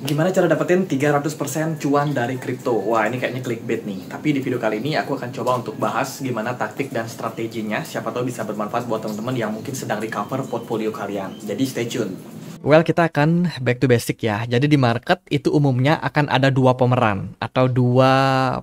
Gimana cara dapetin 300% cuan dari kripto? Wah, ini kayaknya clickbait nih. Tapi di video kali ini aku akan coba untuk bahas gimana taktik dan strateginya. Siapa tahu bisa bermanfaat buat teman-teman yang mungkin sedang recover portfolio kalian. Jadi stay tune. Well, kita akan back to basic ya. Jadi di market itu umumnya akan ada dua pemeran atau dua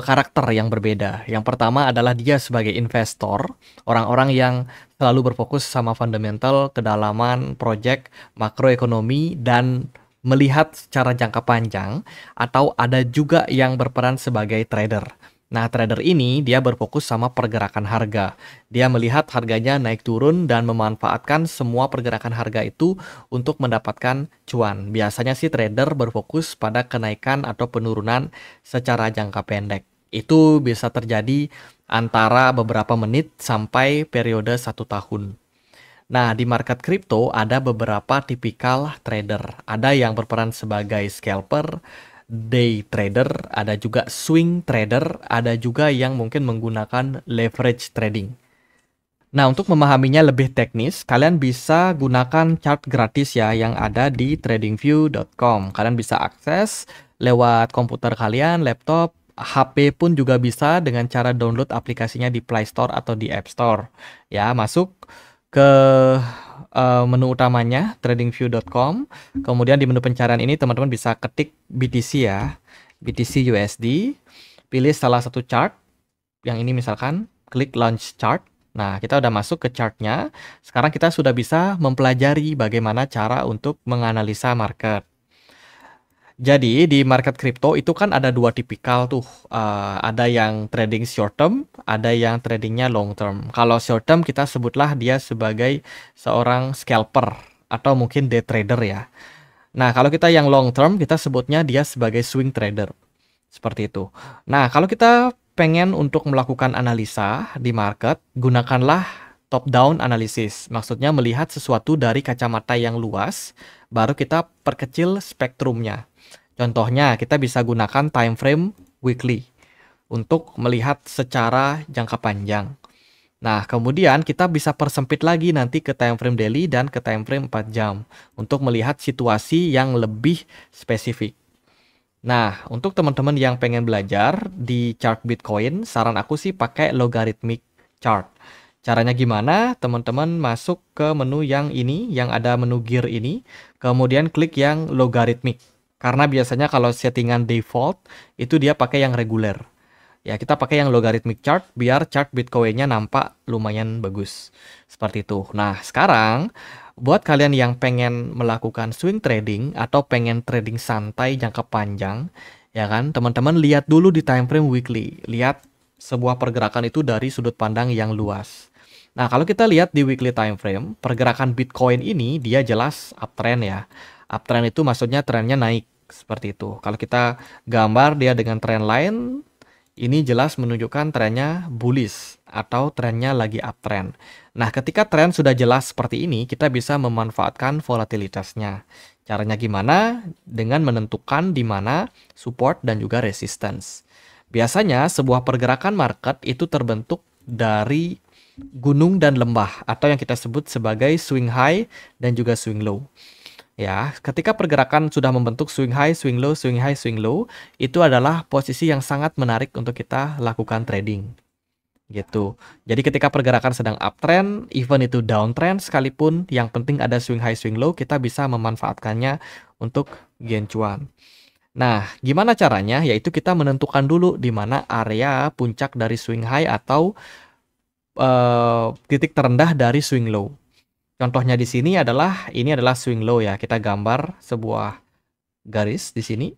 karakter yang berbeda. Yang pertama adalah dia sebagai investor, orang-orang yang selalu berfokus sama fundamental, kedalaman, project, makroekonomi, dan melihat secara jangka panjang, atau ada juga yang berperan sebagai trader. Nah, trader ini dia berfokus sama pergerakan harga. Dia melihat harganya naik turun dan memanfaatkan semua pergerakan harga itu untuk mendapatkan cuan. Biasanya sih trader berfokus pada kenaikan atau penurunan secara jangka pendek. Itu bisa terjadi antara beberapa menit sampai periode 1 tahun. Nah, di market kripto ada beberapa tipikal trader. Ada yang berperan sebagai scalper, day trader, ada juga swing trader, ada juga yang mungkin menggunakan leverage trading. Nah, untuk memahaminya lebih teknis, kalian bisa gunakan chart gratis ya yang ada di tradingview.com. Kalian bisa akses lewat komputer kalian, laptop, HP pun juga bisa dengan cara download aplikasinya di Play Store atau di App Store. Ya, masuk ke menu utamanya tradingview.com. Kemudian di menu pencarian ini teman-teman bisa ketik BTC ya, BTC USD. Pilih salah satu chart. Yang ini misalkan klik launch chart. Nah, kita udah masuk ke chartnya. Sekarang kita sudah bisa mempelajari bagaimana cara untuk menganalisa market. Jadi di market kripto itu kan ada dua tipikal tuh, ada yang trading short term, ada yang tradingnya long term. Kalau short term kita sebutlah dia sebagai seorang scalper atau mungkin day trader ya. Nah, kalau kita yang long term kita sebutnya dia sebagai swing trader. Seperti itu. Nah, kalau kita pengen untuk melakukan analisa di market, gunakanlah top down analysis. Maksudnya melihat sesuatu dari kacamata yang luas, baru kita perkecil spektrumnya. Contohnya, kita bisa gunakan time frame weekly untuk melihat secara jangka panjang. Nah, kemudian kita bisa persempit lagi nanti ke time frame daily dan ke time frame 4 jam untuk melihat situasi yang lebih spesifik. Nah, untuk teman-teman yang pengen belajar di chart Bitcoin, saran aku sih pakai logarithmic chart. Caranya gimana? Teman-teman masuk ke menu yang ini, yang ada menu gear ini, kemudian klik yang logarithmic. Karena biasanya kalau settingan default, itu dia pakai yang reguler. Ya, kita pakai yang logarithmic chart, biar chart Bitcoin-nya nampak lumayan bagus. Seperti itu. Nah, sekarang, buat kalian yang pengen melakukan swing trading, atau pengen trading santai jangka panjang, ya kan, teman-teman lihat dulu di time frame weekly. Lihat sebuah pergerakan itu dari sudut pandang yang luas. Nah, kalau kita lihat di weekly time frame, pergerakan Bitcoin ini dia jelas uptrend ya. Uptrend itu maksudnya trennya naik, seperti itu. Kalau kita gambar dia dengan tren lain, ini jelas menunjukkan trennya bullish atau trennya lagi uptrend. Nah, ketika tren sudah jelas seperti ini, kita bisa memanfaatkan volatilitasnya. Caranya gimana? Dengan menentukan di mana support dan juga resistance. Biasanya sebuah pergerakan market itu terbentuk dari gunung dan lembah atau yang kita sebut sebagai swing high dan juga swing low. Ya, ketika pergerakan sudah membentuk swing high, swing low, swing high, swing low, itu adalah posisi yang sangat menarik untuk kita lakukan trading. Gitu. Jadi ketika pergerakan sedang uptrend, even itu downtrend sekalipun, yang penting ada swing high, swing low, kita bisa memanfaatkannya untuk gain cuan. Nah, gimana caranya? Yaitu kita menentukan dulu di mana area puncak dari swing high atau titik terendah dari swing low. Contohnya di sini adalah ini adalah swing low ya. Kita gambar sebuah garis di sini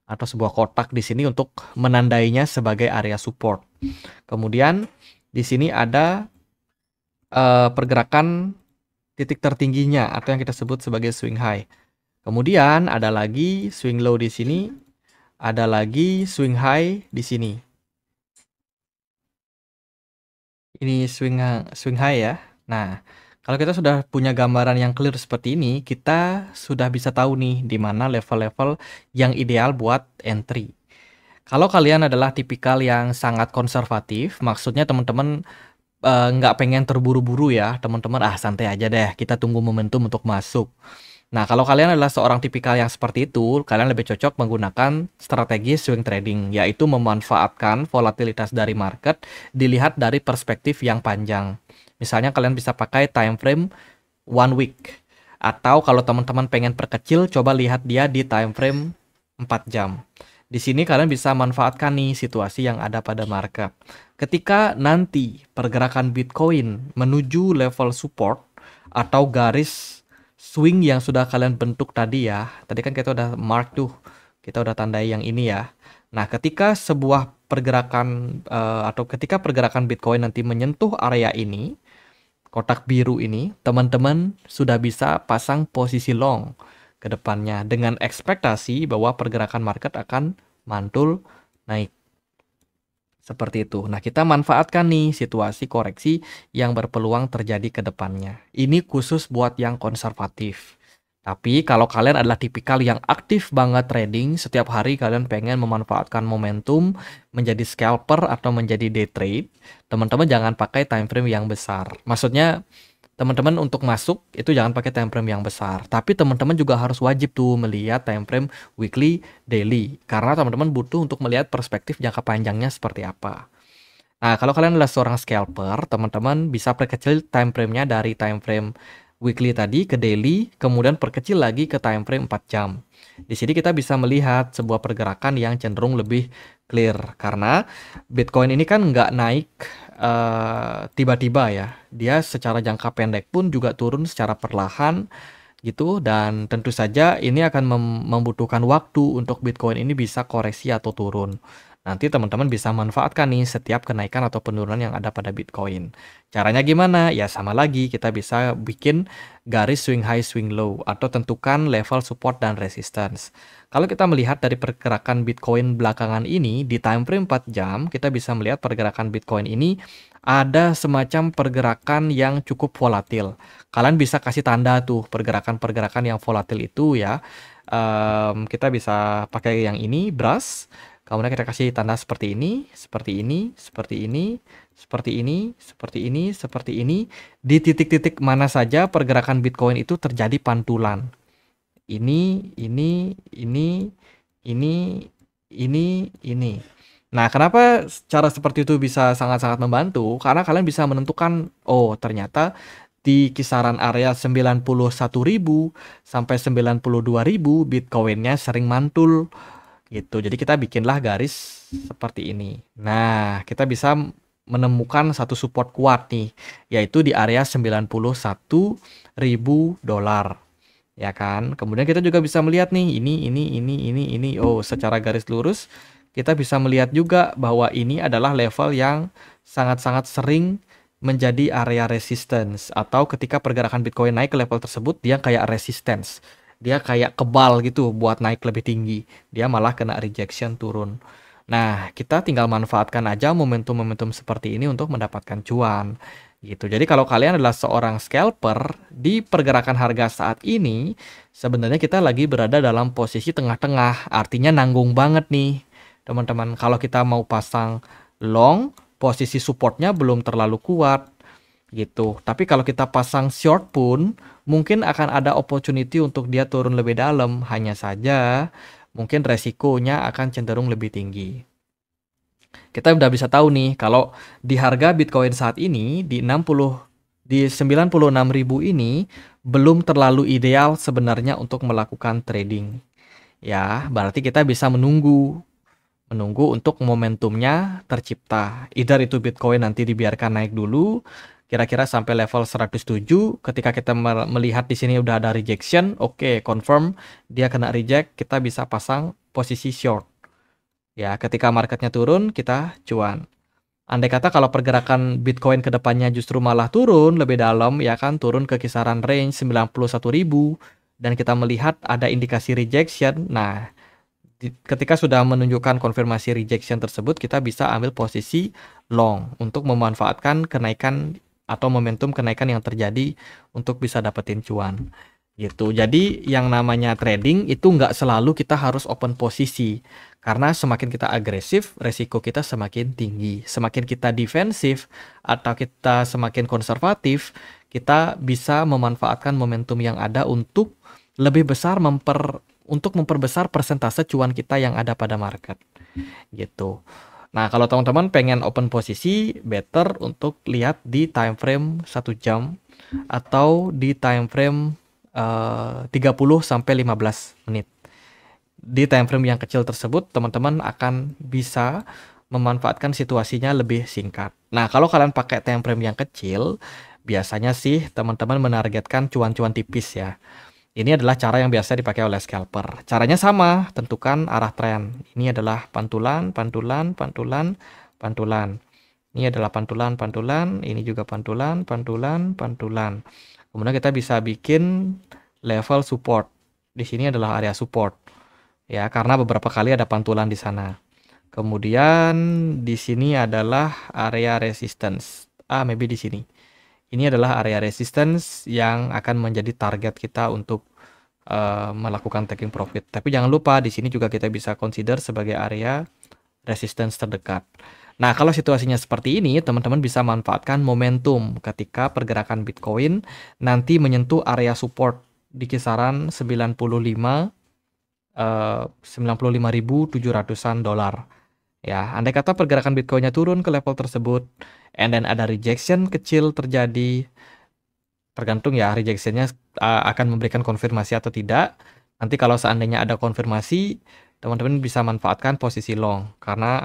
atau sebuah kotak di sini untuk menandainya sebagai area support. Kemudian di sini ada pergerakan titik tertingginya atau yang kita sebut sebagai swing high. Kemudian ada lagi swing low di sini, ada lagi swing high di sini. Ini swing high ya. Nah, kalau kita sudah punya gambaran yang clear seperti ini, kita sudah bisa tahu nih di mana level-level yang ideal buat entry. Kalau kalian adalah tipikal yang sangat konservatif, maksudnya teman-teman nggak pengen terburu-buru ya, teman-teman santai aja deh, kita tunggu momentum untuk masuk. Nah, kalau kalian adalah seorang tipikal yang seperti itu, kalian lebih cocok menggunakan strategi swing trading, yaitu memanfaatkan volatilitas dari market dilihat dari perspektif yang panjang. Misalnya kalian bisa pakai time frame 1 week. Atau kalau teman-teman pengen perkecil, coba lihat dia di time frame 4 jam. Di sini kalian bisa manfaatkan nih situasi yang ada pada market. Ketika nanti pergerakan Bitcoin menuju level support atau garis swing yang sudah kalian bentuk tadi ya. Tadi kan kita udah mark tuh. Kita udah tandai yang ini ya. Nah, ketika sebuah pergerakan atau ketika pergerakan Bitcoin nanti menyentuh area ini, kotak biru ini, teman-teman sudah bisa pasang posisi long ke depannya dengan ekspektasi bahwa pergerakan market akan mantul naik. Seperti itu. Nah, kita manfaatkan nih situasi koreksi yang berpeluang terjadi ke depannya. Ini khusus buat yang konservatif. Tapi kalau kalian adalah tipikal yang aktif banget trading, setiap hari kalian pengen memanfaatkan momentum menjadi scalper atau menjadi day trade, teman-teman jangan pakai time frame yang besar. Maksudnya, teman-teman untuk masuk itu jangan pakai time frame yang besar. Tapi teman-teman juga harus wajib tuh melihat time frame weekly, daily. Karena teman-teman butuh untuk melihat perspektif jangka panjangnya seperti apa. Nah, kalau kalian adalah seorang scalper, teman-teman bisa perkecil time frame-nya dari time frame weekly tadi ke daily, kemudian perkecil lagi ke time frame 4 jam. Di sini kita bisa melihat sebuah pergerakan yang cenderung lebih clear. Karena Bitcoin ini kan nggak naik tiba-tiba ya. Dia secara jangka pendek pun juga turun secara perlahan gitu, dan tentu saja ini akan membutuhkan waktu untuk Bitcoin ini bisa koreksi atau turun. Nanti teman-teman bisa manfaatkan nih setiap kenaikan atau penurunan yang ada pada Bitcoin. Caranya gimana? Ya sama lagi, kita bisa bikin garis swing high, swing low, atau tentukan level support dan resistance. Kalau kita melihat dari pergerakan Bitcoin belakangan ini, di time frame 4 jam, kita bisa melihat pergerakan Bitcoin ini ada semacam pergerakan yang cukup volatil. Kalian bisa kasih tanda tuh pergerakan-pergerakan yang volatil itu ya. Kita bisa pakai yang ini, brush. Kemudian kita kasih tanda seperti ini, seperti ini, seperti ini, seperti ini, seperti ini, seperti ini. Di titik-titik mana saja pergerakan Bitcoin itu terjadi pantulan. Ini, ini, ini, ini. Nah, kenapa cara seperti itu bisa sangat-sangat membantu? Karena kalian bisa menentukan, oh ternyata di kisaran area 91.000 sampai 92.000 Bitcoinnya sering mantul. Gitu. Jadi kita bikinlah garis seperti ini. Nah, kita bisa menemukan satu support kuat nih, yaitu di area 91.000 dolar. Ya kan? Kemudian kita juga bisa melihat nih, ini. Oh, secara garis lurus kita bisa melihat juga bahwa ini adalah level yang sangat-sangat sering menjadi area resistance, atau ketika pergerakan Bitcoin naik ke level tersebut dia kayak resistance. Dia kayak kebal gitu buat naik lebih tinggi. Dia malah kena rejection turun. Nah, kita tinggal manfaatkan aja momentum-momentum seperti ini untuk mendapatkan cuan. Gitu. Jadi kalau kalian adalah seorang scalper di pergerakan harga saat ini, sebenarnya kita lagi berada dalam posisi tengah-tengah. Artinya nanggung banget nih, teman-teman. Kalau kita mau pasang long, posisi supportnya belum terlalu kuat. Gitu. Tapi kalau kita pasang short pun mungkin akan ada opportunity untuk dia turun lebih dalam, hanya saja mungkin resikonya akan cenderung lebih tinggi. Kita udah bisa tahu nih kalau di harga Bitcoin saat ini di 96.000 ini belum terlalu ideal sebenarnya untuk melakukan trading. Ya, berarti kita bisa menunggu untuk momentumnya tercipta. Either itu Bitcoin nanti dibiarkan naik dulu kira-kira sampai level 107. Ketika kita melihat di sini udah ada rejection, oke, confirm dia kena reject, kita bisa pasang posisi short. Ya, ketika marketnya turun, kita cuan. Andai kata kalau pergerakan Bitcoin ke depannya justru malah turun lebih dalam, ya kan, turun ke kisaran range 91.000 dan kita melihat ada indikasi rejection. Nah, ketika sudah menunjukkan konfirmasi rejection tersebut, kita bisa ambil posisi long untuk memanfaatkan kenaikan atau momentum kenaikan yang terjadi untuk bisa dapetin cuan gitu. Jadi yang namanya trading itu nggak selalu kita harus open posisi, karena semakin kita agresif resiko kita semakin tinggi. Semakin kita defensif atau kita semakin konservatif, kita bisa memanfaatkan momentum yang ada untuk lebih besar untuk memperbesar persentase cuan kita yang ada pada market gitu. Nah, kalau teman-teman pengen open posisi, better untuk lihat di time frame 1 jam atau di time frame 30 sampai 15 menit. Di time frame yang kecil tersebut, teman-teman akan bisa memanfaatkan situasinya lebih singkat. Nah, kalau kalian pakai time frame yang kecil, biasanya sih teman-teman menargetkan cuan-cuan tipis ya. Ini adalah cara yang biasa dipakai oleh scalper. Caranya sama, tentukan arah tren. Ini adalah pantulan, pantulan, pantulan, pantulan. Ini adalah pantulan, pantulan, ini juga pantulan, pantulan, pantulan. Kemudian kita bisa bikin level support. Di sini adalah area support. Ya, karena beberapa kali ada pantulan di sana. Kemudian di sini adalah area resistance. Maybe di sini. Ini adalah area resistance yang akan menjadi target kita untuk melakukan taking profit. Tapi jangan lupa di sini juga kita bisa consider sebagai area resistance terdekat. Nah, kalau situasinya seperti ini, teman-teman bisa manfaatkan momentum ketika pergerakan Bitcoin nanti menyentuh area support di kisaran 95.700-an dolar. Ya, andai kata pergerakan Bitcoinnya turun ke level tersebut, and then ada rejection kecil terjadi, tergantung ya rejectionnya akan memberikan konfirmasi atau tidak. Nanti kalau seandainya ada konfirmasi, teman-teman bisa manfaatkan posisi long karena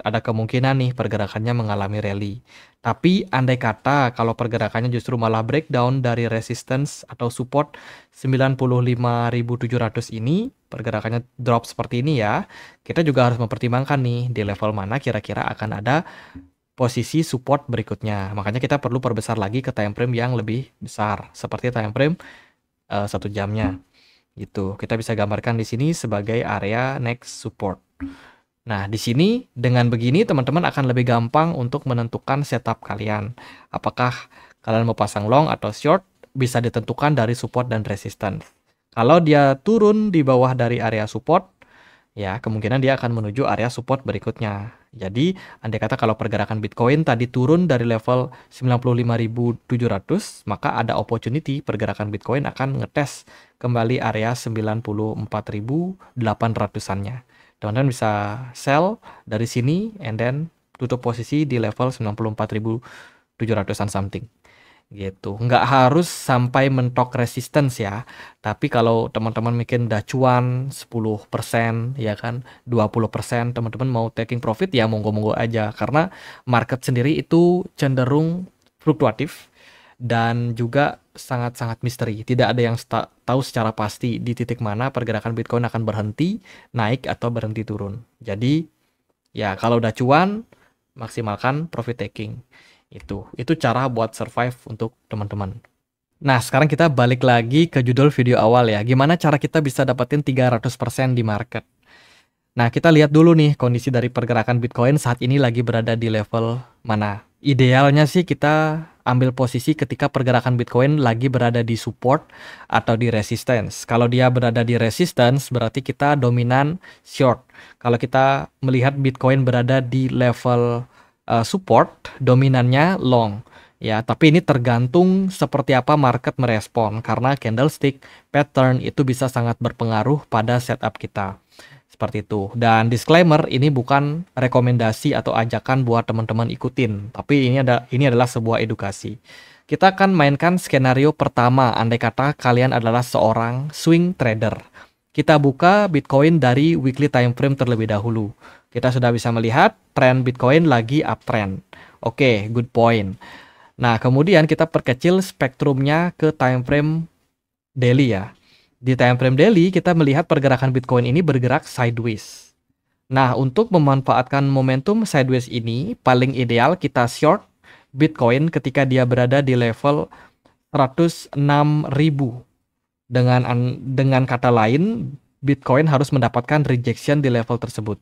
ada kemungkinan nih pergerakannya mengalami rally. Tapi andai kata kalau pergerakannya justru malah breakdown dari resistance atau support 95.700 ini, pergerakannya drop seperti ini ya, kita juga harus mempertimbangkan nih di level mana kira-kira akan ada posisi support berikutnya. Makanya kita perlu perbesar lagi ke time frame yang lebih besar, seperti time frame 1 jamnya. Gitu. Kita bisa gambarkan di sini sebagai area next support. Nah, di sini dengan begini teman-teman akan lebih gampang untuk menentukan setup kalian. Apakah kalian mau pasang long atau short, bisa ditentukan dari support dan resistance. Kalau dia turun di bawah dari area support, ya kemungkinan dia akan menuju area support berikutnya. Jadi, andai kata kalau pergerakan Bitcoin tadi turun dari level 95.700, maka ada opportunity pergerakan Bitcoin akan ngetes kembali area 94.800-annya. Teman-teman bisa sell dari sini and then tutup posisi di level 94.700-an something. Gitu. Nggak harus sampai mentok resistance ya. Tapi kalau teman-teman bikin dacuan 10% ya kan, 20% teman-teman mau taking profit ya monggo-monggo aja karena market sendiri itu cenderung fluktuatif dan juga sangat-sangat misteri. Tidak ada yang tahu secara pasti di titik mana pergerakan Bitcoin akan berhenti naik atau berhenti turun. Jadi ya kalau udah cuan maksimalkan profit taking. Itu cara buat survive untuk teman-teman. Nah, sekarang kita balik lagi ke judul video awal ya. Gimana cara kita bisa dapetin 300% di market? Nah, kita lihat dulu nih kondisi dari pergerakan Bitcoin saat ini lagi berada di level mana. Idealnya sih kita ambil posisi ketika pergerakan Bitcoin lagi berada di support atau di resistance. Kalau dia berada di resistance berarti kita dominan short. Kalau kita melihat Bitcoin berada di level support, dominannya long. Ya, tapi ini tergantung seperti apa market merespon karena candlestick pattern itu bisa sangat berpengaruh pada setup kita. Seperti itu. Dan disclaimer, ini bukan rekomendasi atau ajakan buat teman-teman ikutin, tapi ini adalah sebuah edukasi. Kita akan mainkan skenario pertama andai kata kalian adalah seorang swing trader. Kita buka Bitcoin dari weekly time frame terlebih dahulu. Kita sudah bisa melihat tren Bitcoin lagi uptrend. Oke, good point. Nah, kemudian kita perkecil spektrumnya ke time frame daily ya. Di time frame daily kita melihat pergerakan Bitcoin ini bergerak sideways. Nah, untuk memanfaatkan momentum sideways ini, paling ideal kita short Bitcoin ketika dia berada di level 106.000. Dengan kata lain, Bitcoin harus mendapatkan rejection di level tersebut.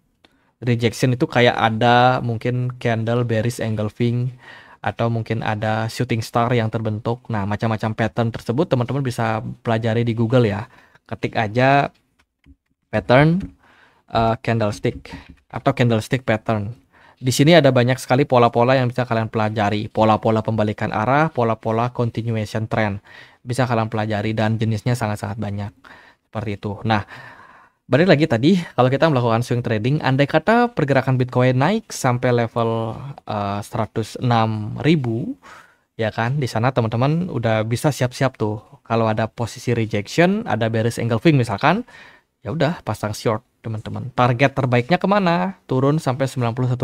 Rejection itu kayak ada mungkin candle bearish engulfing atau mungkin ada shooting star yang terbentuk. Nah, macam-macam pattern tersebut teman-teman bisa pelajari di Google ya. Ketik aja pattern candlestick atau candlestick pattern. Di sini ada banyak sekali pola-pola yang bisa kalian pelajari. Pola-pola pembalikan arah, pola-pola continuation trend. Bisa kalian pelajari dan jenisnya sangat-sangat banyak. Seperti itu. Nah, balik lagi tadi, kalau kita melakukan swing trading, andai kata pergerakan Bitcoin naik sampai level 106.000, ya kan? Di sana teman-teman udah bisa siap-siap tuh. Kalau ada posisi rejection, ada bearish engulfing misalkan, ya udah pasang short teman-teman. Target terbaiknya kemana? Turun sampai 91.000.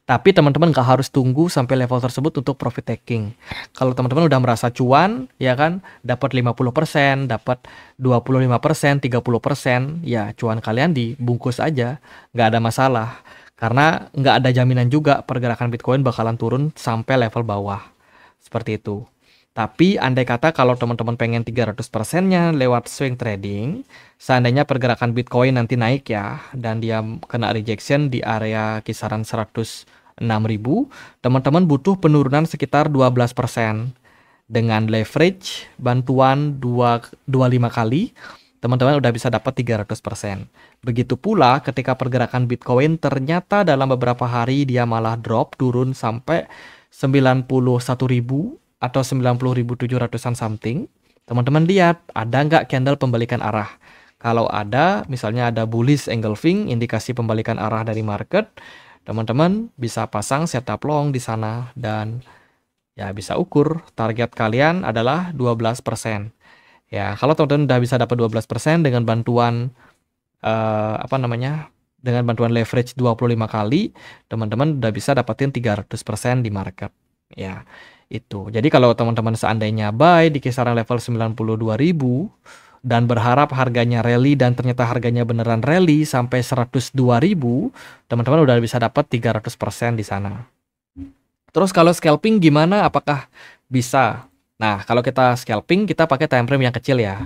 Tapi teman-teman nggak harus tunggu sampai level tersebut untuk profit taking. Kalau teman-teman udah merasa cuan, ya kan, dapat 50%, dapat 25%, 30%, ya cuan kalian dibungkus aja, nggak ada masalah. Karena nggak ada jaminan juga pergerakan Bitcoin bakalan turun sampai level bawah. Seperti itu. Tapi andai kata kalau teman-teman pengen 300%-nya lewat swing trading, seandainya pergerakan Bitcoin nanti naik ya, dan dia kena rejection di area kisaran 106.000, teman-teman butuh penurunan sekitar 12%. Dengan leverage, bantuan 25 kali, teman-teman udah bisa dapat 300%. Begitu pula ketika pergerakan Bitcoin ternyata dalam beberapa hari dia malah drop, turun sampai 91.000 atau 90.700-an something, teman-teman lihat ada nggak candle pembalikan arah. Kalau ada, misalnya ada bullish engulfing, indikasi pembalikan arah dari market, teman-teman bisa pasang setup long di sana dan ya bisa ukur target kalian adalah 12%. Ya, kalau teman-teman udah bisa dapat 12% dengan bantuan dengan bantuan leverage 25 kali, teman-teman udah bisa dapetin 300% di market. Ya, itu. Jadi kalau teman-teman seandainya buy di kisaran level 92.000 dan berharap harganya rally dan ternyata harganya beneran rally sampai 102.000, teman-teman udah bisa dapat 300% di sana. Terus kalau scalping gimana? Apakah bisa? Nah, kalau kita scalping kita pakai time frame yang kecil ya.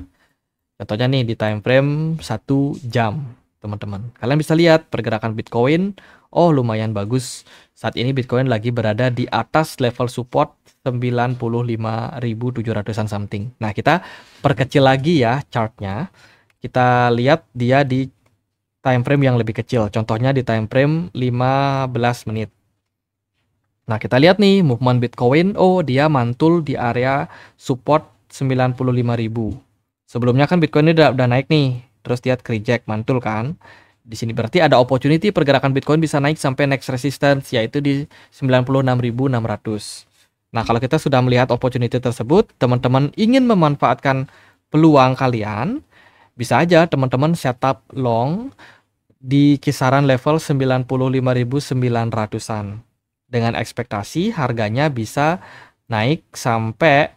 Contohnya nih di time frame 1 jam, teman-teman. Kalian bisa lihat pergerakan Bitcoin, oh lumayan bagus. Saat ini Bitcoin lagi berada di atas level support 95.700-an something. Nah, kita perkecil lagi ya chartnya. Kita lihat dia di time frame yang lebih kecil. Contohnya di time frame 15 menit. Nah, kita lihat nih movement Bitcoin, oh dia mantul di area support 95.000. Sebelumnya kan Bitcoin ini udah naik nih, terus lihat reject mantul kan. Di sini berarti ada opportunity pergerakan Bitcoin bisa naik sampai next resistance yaitu di 96.600. Nah, kalau kita sudah melihat opportunity tersebut, teman-teman ingin memanfaatkan peluang kalian, bisa aja teman-teman setup long di kisaran level 95.900-an. Dengan ekspektasi harganya bisa naik sampai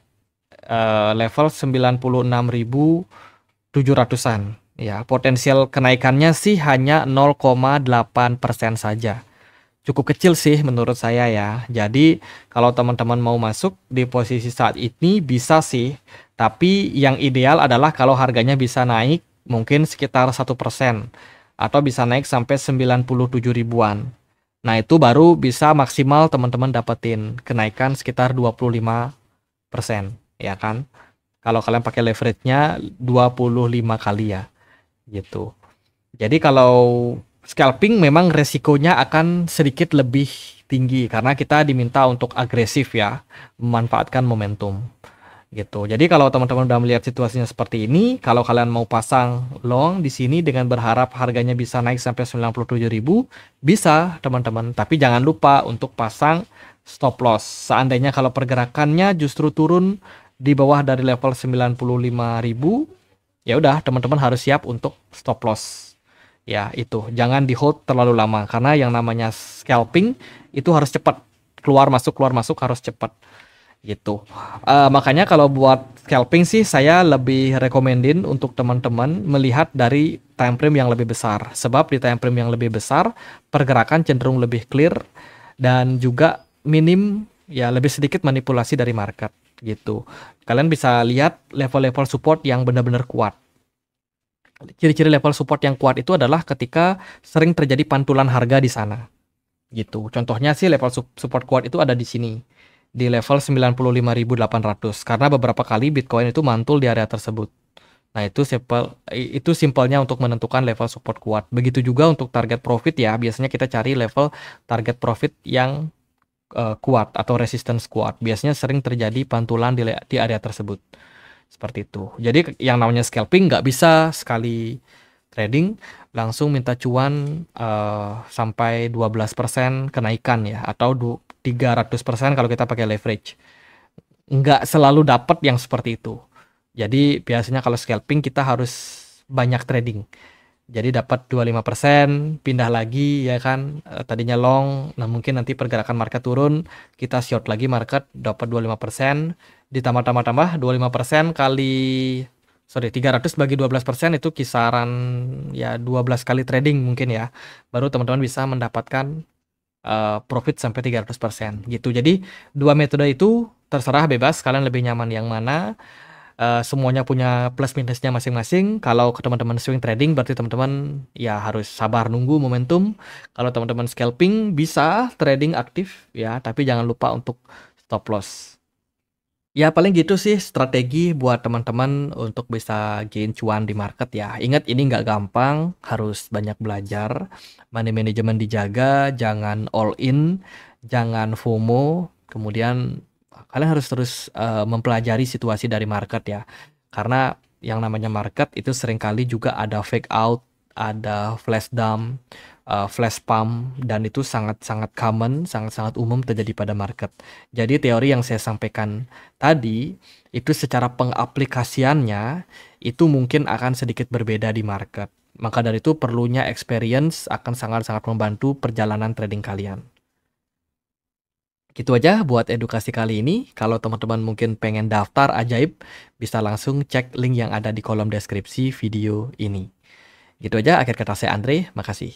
level 96.700-an. Ya, potensial kenaikannya sih hanya 0,8% saja. Cukup kecil sih menurut saya ya. Jadi kalau teman-teman mau masuk di posisi saat ini bisa sih. Tapi yang ideal adalah kalau harganya bisa naik mungkin sekitar 1% atau bisa naik sampai 97 ribuan. Nah, itu baru bisa maksimal teman-teman dapetin kenaikan sekitar 25%, ya kan? Kalau kalian pakai leverage-nya 25 kali ya, gitu. Jadi kalau scalping memang resikonya akan sedikit lebih tinggi karena kita diminta untuk agresif ya, memanfaatkan momentum. Gitu. Jadi kalau teman-teman udah melihat situasinya seperti ini, kalau kalian mau pasang long di sini dengan berharap harganya bisa naik sampai 97.000, bisa teman-teman. Tapi jangan lupa untuk pasang stop loss. Seandainya kalau pergerakannya justru turun di bawah dari level 95.000, ya udah teman-teman harus siap untuk stop loss. Ya, itu. Jangan di hold terlalu lama karena yang namanya scalping itu harus cepat. Keluar masuk harus cepat. Gitu. Makanya kalau buat scalping sih saya lebih rekomendin untuk teman-teman melihat dari time frame yang lebih besar. Sebab di time frame yang lebih besar pergerakan cenderung lebih clear dan juga minim ya lebih sedikit manipulasi dari market gitu. Kalian bisa lihat level-level support yang benar-benar kuat. Ciri-ciri level support yang kuat itu adalah ketika sering terjadi pantulan harga di sana. Gitu. Contohnya sih level support kuat itu ada di sini. Di level 95.800 karena beberapa kali Bitcoin itu mantul di area tersebut. Nah, itu simpelnya untuk menentukan level support kuat. Begitu juga untuk target profit ya, biasanya kita cari level target profit yang kuat atau resistance kuat. Biasanya sering terjadi pantulan di area tersebut. Seperti itu. Jadi yang namanya scalping nggak bisa sekali trading langsung minta cuan sampai 12% kenaikan ya, atau 300% kalau kita pakai leverage. Nggak selalu dapat yang seperti itu. Jadi biasanya kalau scalping kita harus banyak trading. Jadi dapat 25%, pindah lagi ya kan. Tadinya long, nah mungkin nanti pergerakan market turun, kita short lagi market dapat 25%, ditambah-tambah 25% kali 300 bagi 12% itu kisaran ya 12 kali trading mungkin ya. Baru teman-teman bisa mendapatkan profit sampai 300% gitu. Jadi dua metode itu terserah, bebas kalian lebih nyaman yang mana. Semuanya punya plus minusnya masing-masing. Kalau ke teman-teman swing trading berarti teman-teman ya harus sabar nunggu momentum. Kalau teman-teman scalping bisa trading aktif ya, tapi jangan lupa untuk stop loss. Ya paling gitu sih strategi buat teman-teman untuk bisa gain cuan di market ya. Ingat ini nggak gampang, harus banyak belajar. Money management dijaga, jangan all in, jangan FOMO. Kemudian kalian harus terus mempelajari situasi dari market ya. Karena yang namanya market itu seringkali juga ada fake out, ada flash dump, flash pump, dan itu sangat-sangat common, sangat-sangat umum terjadi pada market. Jadi teori yang saya sampaikan tadi itu secara pengaplikasiannya itu mungkin akan sedikit berbeda di market. Maka dari itu perlunya experience akan sangat-sangat membantu perjalanan trading kalian. Gitu aja buat edukasi kali ini. Kalau teman-teman mungkin pengen daftar ajaib, bisa langsung cek link yang ada di kolom deskripsi video ini. Gitu aja, akhir kata saya Andre, makasih.